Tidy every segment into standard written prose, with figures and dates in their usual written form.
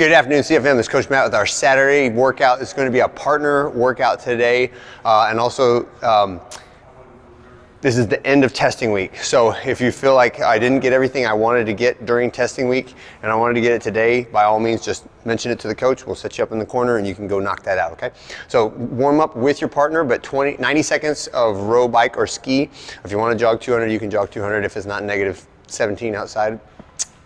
Good afternoon, CFM. This is Coach Matt with our Saturday workout. It's going to be a partner workout today, and also this is the end of testing week. So if you feel like I didn't get everything I wanted to get during testing week and I wanted to get it today, by all means, just mention it to the coach. We'll set you up in the corner and you can go knock that out, okay? So warm up with your partner, but 90 seconds of row, bike, or ski. If you want to jog 200, you can jog 200 if it's not negative 17 outside.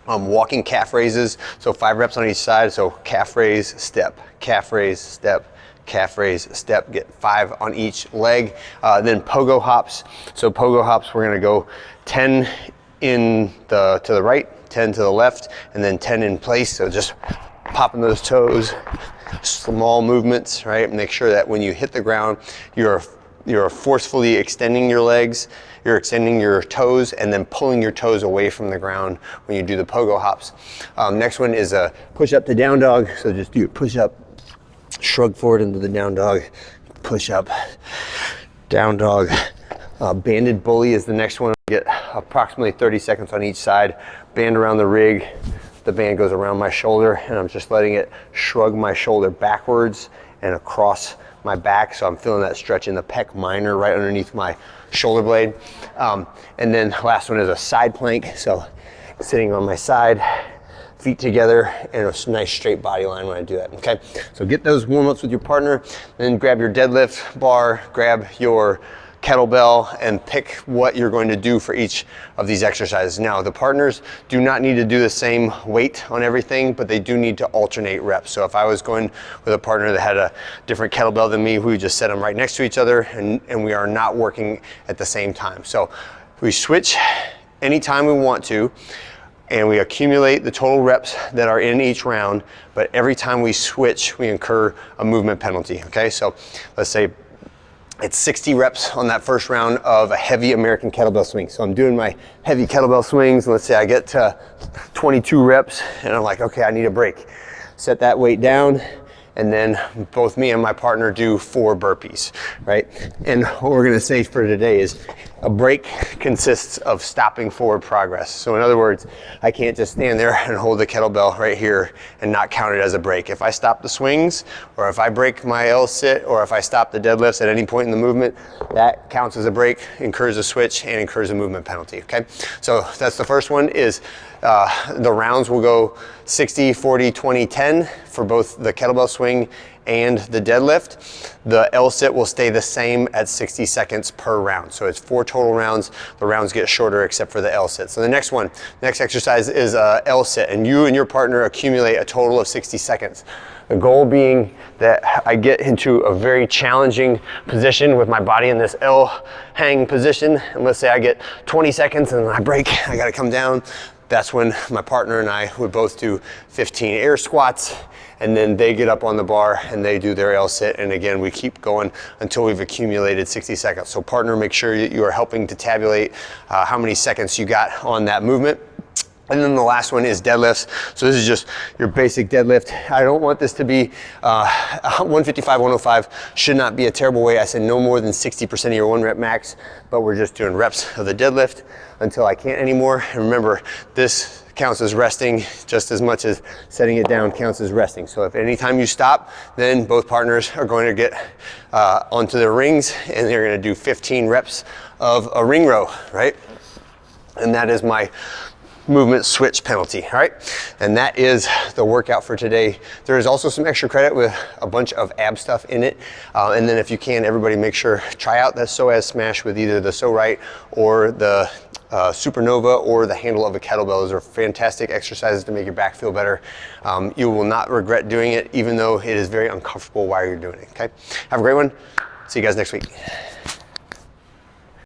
Walking calf raises, so 5 reps on each side. So calf raise, step, calf raise, step, calf raise, step, get 5 on each leg. Then pogo hops. So pogo hops, we're gonna go 10 to the right, 10 to the left, and then 10 in place. So just popping those toes, small movements, right? Make sure that when you hit the ground, you're forcefully extending your legs, you're extending your toes, and then pulling your toes away from the ground when you do the pogo hops. Next one is a push up to down dog. So just do a push up, shrug forward into the down dog, push up, down dog. Banded bully is the next one. Get approximately 30 seconds on each side. Band around the rig. The band goes around my shoulder, and I'm just letting it shrug my shoulder backwards and across my back. So I'm feeling that stretch in the pec minor right underneath my shoulder blade. And then last one is a side plank. So sitting on my side, feet together, and a nice straight body line when I do that, okay? So get those warm-ups with your partner, then grab your deadlift bar, grab your kettlebell, and pick what you're going to do for each of these exercises. Now, the partners do not need to do the same weight on everything, but they do need to alternate reps. So if I was going with a partner that had a different kettlebell than me, we would just set them right next to each other, and we are not working at the same time. So we switch anytime we want to, and we accumulate the total reps that are in each round, but every time we switch, we incur a movement penalty, okay? So let's say it's 60 reps on that first round of a heavy American kettlebell swing. So I'm doing my heavy kettlebell swings, and let's say I get to 22 reps, and I'm like, okay, I need a break. Set that weight down, and then both me and my partner do 4 burpees, right? And what we're gonna say for today is a break consists of stopping forward progress. So in other words, I can't just stand there and hold the kettlebell right here and not count it as a break. If I stop the swings, or if I break my L sit, or if I stop the deadlifts at any point in the movement, that counts as a break, incurs a switch, and incurs a movement penalty, okay? So that's the first one is the rounds will go 60, 40, 20, 10 for both the kettlebell swing and the deadlift. The L sit will stay the same at 60 seconds per round. So it's 4 total rounds. The rounds get shorter except for the L sit. So the next exercise is L sit, and you and your partner accumulate a total of 60 seconds. The goal being that I get into a very challenging position with my body in this L hang position. And let's say I get 20 seconds and I break, I gotta come down. That's when my partner and I would both do 15 air squats, and then they get up on the bar and they do their L sit, and again we keep going until we've accumulated 60 seconds. So partner, make sure that you are helping to tabulate how many seconds you got on that movement. And then the last one is deadlifts. So this is just your basic deadlift. I don't want this to be 155, 105 should not be a terrible weight. I said no more than 60% of your 1 rep max, but we're just doing reps of the deadlift until I can't anymore. And remember, this counts as resting just as much as setting it down counts as resting. So if anytime you stop, then both partners are going to get onto their rings, and they're gonna do 15 reps of a ring row, right? And that is my movement switch penalty, all right? And that is the workout for today. There is also some extra credit with a bunch of ab stuff in it. And then if you can, everybody make sure, try out that psoas smash with either the So Right or the Supernova or the handle of a kettlebell. Those are fantastic exercises to make your back feel better. You will not regret doing it, even though it is very uncomfortable while you're doing it, okay? Have a great one. See you guys next week.